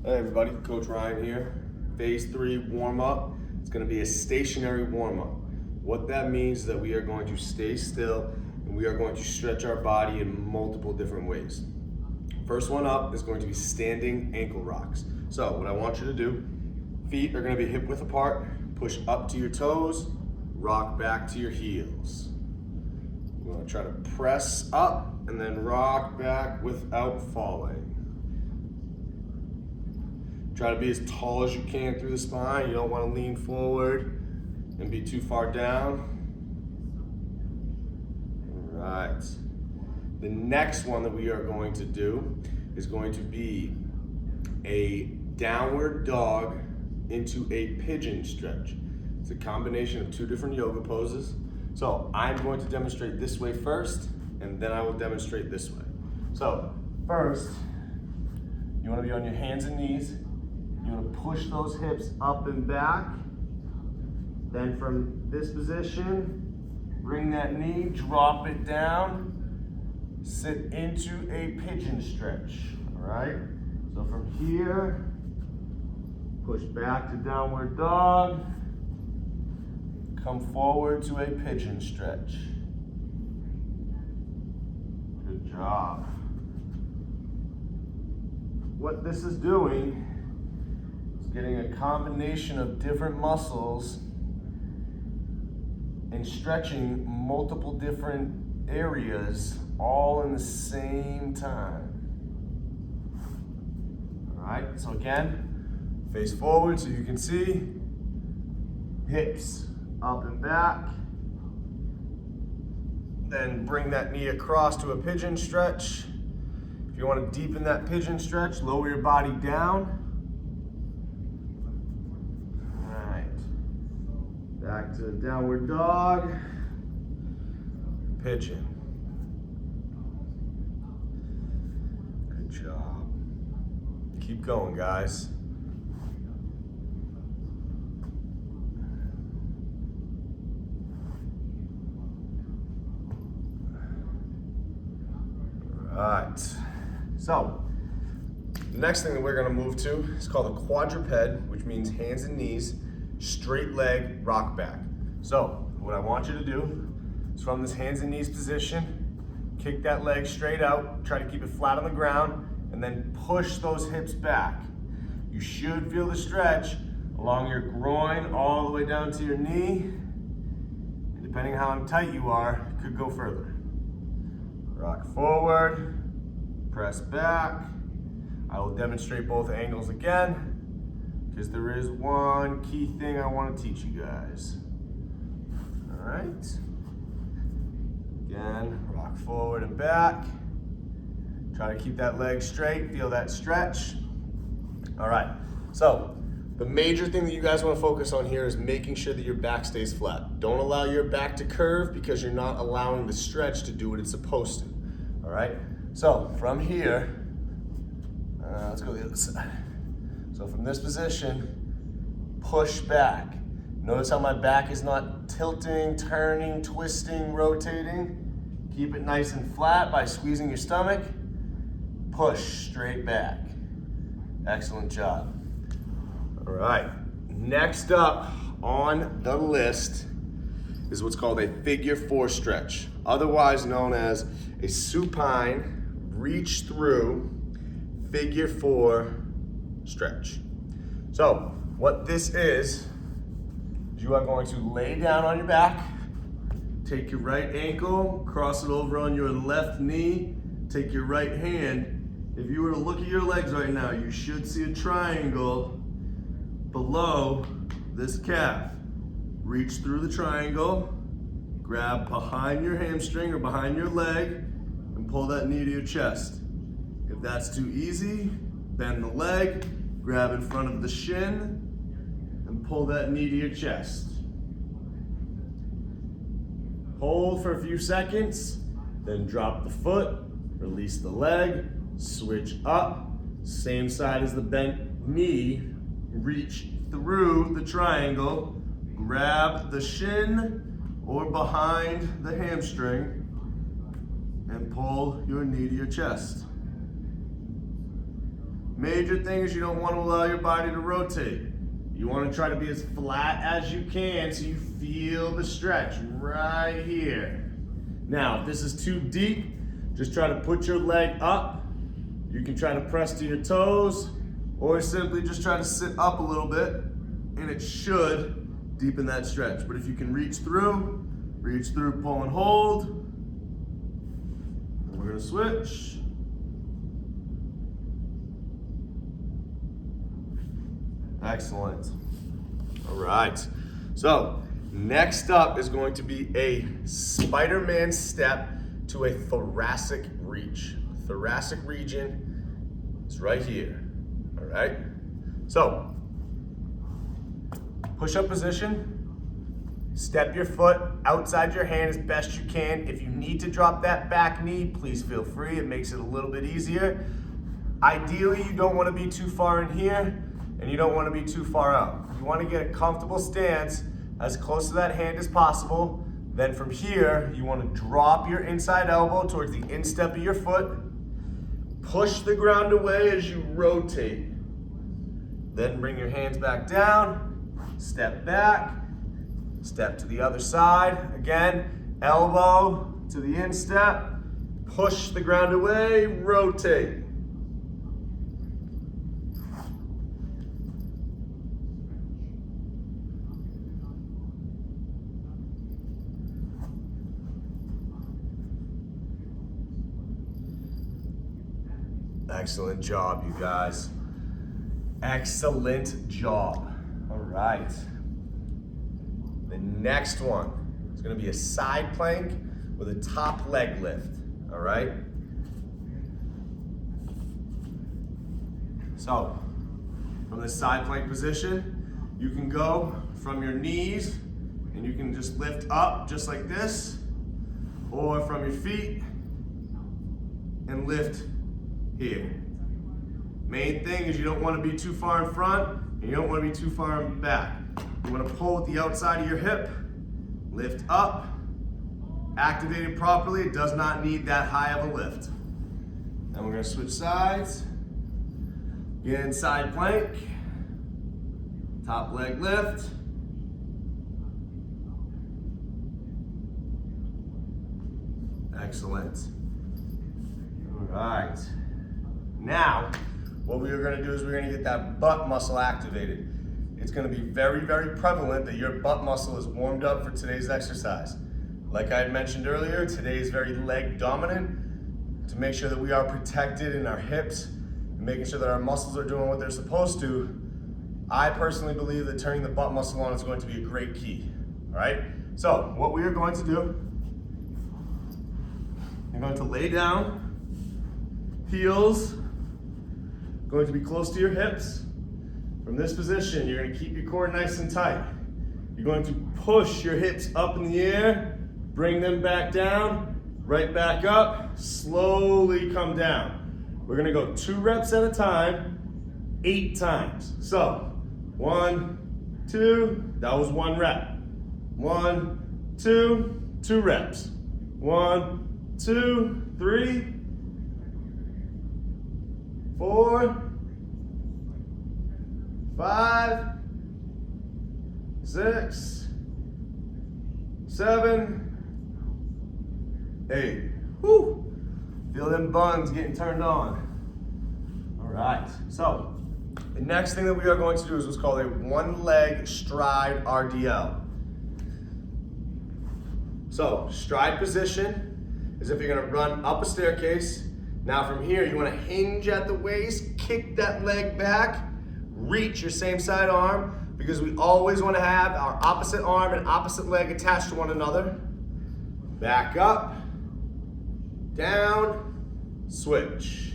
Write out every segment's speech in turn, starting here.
Hey everybody, Coach Ryan here. Phase 3 warm-up. It's going to be a stationary warm-up. What that means is that we are going to stay still and we are going to stretch our body in multiple different ways. First one up is going to be standing ankle rocks. So what I want you to do, feet are going to be hip width apart, push up to your toes, rock back to your heels. You're going to try to press up and then rock back without falling. Try to be as tall as you can through the spine. You don't want to lean forward and be too far down. All right. The next one that we are going to do is going to be a downward dog into a pigeon stretch. It's a combination of two different yoga poses. So I'm going to demonstrate this way first, and then I will demonstrate this way. So first, you want to be on your hands and knees. You want to push those hips up and back. Then from this position, bring that knee, drop it down, sit into a pigeon stretch, all right? So from here, push back to downward dog, come forward to a pigeon stretch. Good job. What this is doing, getting a combination of different muscles and stretching multiple different areas all in the same time. All right, so again, face forward so you can see, hips up and back, then bring that knee across to a pigeon stretch. If you want to deepen that pigeon stretch, lower your body down. Back to downward dog, pigeon. Good job. Keep going, guys. All right. So, the next thing that we're going to move to is called a quadruped, which means hands and knees, straight leg, rock back. So what I want you to do is from this hands and knees position, kick that leg straight out, try to keep it flat on the ground, and then push those hips back. You should feel the stretch along your groin all the way down to your knee. And depending on how tight you are, it could go further. Rock forward, press back. I will demonstrate both angles again, because there is one key thing I want to teach you guys. All right. Again, rock forward and back. Try to keep that leg straight, feel that stretch. All right, so the major thing that you guys want to focus on here is making sure that your back stays flat. Don't allow your back to curve because you're not allowing the stretch to do what it's supposed to. All right, so from here, let's go to the other side. So from this position, push back. Notice how my back is not tilting, turning, twisting, rotating. Keep it nice and flat by squeezing your stomach. Push straight back. Excellent job. All right, next up on the list is what's called a figure 4 stretch, otherwise known as a supine reach through figure 4 stretch. So what this is you are going to lay down on your back, take your right ankle, cross it over on your left knee, take your right hand. If you were to look at your legs right now, you should see a triangle below this calf. Reach through the triangle, grab behind your hamstring or behind your leg, and pull that knee to your chest. If that's too easy, bend the leg, grab in front of the shin, and pull that knee to your chest. Hold for a few seconds, then drop the foot, release the leg, switch up, same side as the bent knee, reach through the triangle, grab the shin or behind the hamstring, and pull your knee to your chest. Major thing is you don't want to allow your body to rotate. You want to try to be as flat as you can so you feel the stretch right here. Now, if this is too deep, just try to put your leg up. You can try to press to your toes, or simply just try to sit up a little bit, and it should deepen that stretch. But if you can reach through, pull and hold. And we're gonna switch. Excellent. All right. So next up is going to be a Spider-Man step to a thoracic reach. Thoracic region is right here. All right. So push-up position. Step your foot outside your hand as best you can. If you need to drop that back knee, please feel free. It makes it a little bit easier. Ideally, you don't want to be too far in here, and you don't want to be too far out. You want to get a comfortable stance as close to that hand as possible. Then from here, you want to drop your inside elbow towards the instep of your foot. Push the ground away as you rotate. Then bring your hands back down, step back, step to the other side. Again, elbow to the instep, push the ground away, rotate. Excellent job, you guys. Excellent job. All right. The next one is going to be a side plank with a top leg lift. All right. So, from the side plank position, you can go from your knees and you can just lift up just like this, or from your feet and lift here. Main thing is you don't want to be too far in front and you don't want to be too far in back. You want to pull with the outside of your hip, lift up, activate it properly. It does not need that high of a lift. Then we're going to switch sides. Again, side plank, top leg lift. Excellent. All right. Now, what we are going to do is we're going to get that butt muscle activated. It's going to be very, very prevalent that your butt muscle is warmed up for today's exercise. Like I had mentioned earlier, today is very leg dominant. To make sure that we are protected in our hips and making sure that our muscles are doing what they're supposed to, I personally believe that turning the butt muscle on is going to be a great key. All right? So, what we are going to do, you're going to lay down, heels going to be close to your hips. From this position, you're going to keep your core nice and tight. You're going to push your hips up in the air, bring them back down, right back up, slowly come down. We're going to go 2 reps at a time, 8 times. So, 1, 2, that was 1 rep. 1, 2, 2 reps. 1, 2, 3, 4, 5, 6, 7, 8. Woo! Feel them buns getting turned on. All right, so the next thing that we are going to do is what's called a one-leg stride RDL. So, stride position is if you're gonna run up a staircase. Now from here, you wanna hinge at the waist, kick that leg back, reach your same side arm, because we always wanna have our opposite arm and opposite leg attached to one another. Back up, down, switch.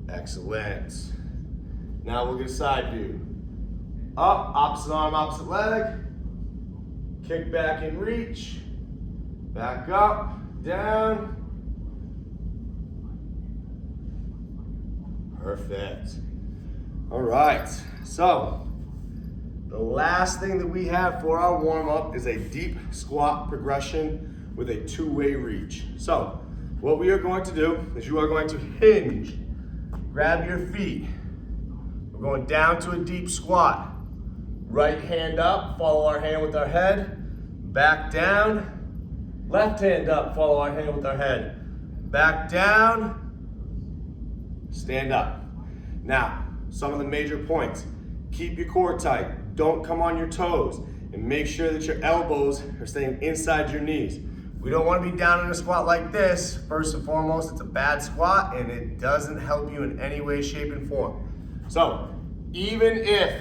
Excellent. Now we'll get a side view. Up, opposite arm, opposite leg. Kick back and reach. Back up, down. Perfect. All right, so the last thing that we have for our warm-up is a deep squat progression with a 2-way reach. So what we are going to do is you are going to hinge. grab your feet. We're going down to a deep squat. Right hand up, follow our hand with our head. Back down. Left hand up, follow our hand with our head. Back down. Stand up. Now, some of the major points. Keep your core tight. Don't come on your toes. And make sure that your elbows are staying inside your knees. We don't want to be down in a squat like this. First and foremost, it's a bad squat and it doesn't help you in any way, shape, and form. So, even if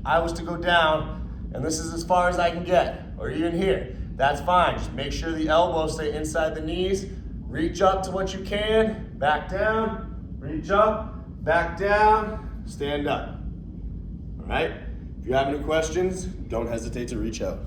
I was to go down and this is as far as I can get, or even here, that's fine. Just make sure the elbows stay inside the knees. Reach up to what you can, back down, reach up, back down, stand up. All right? If you have any questions, don't hesitate to reach out.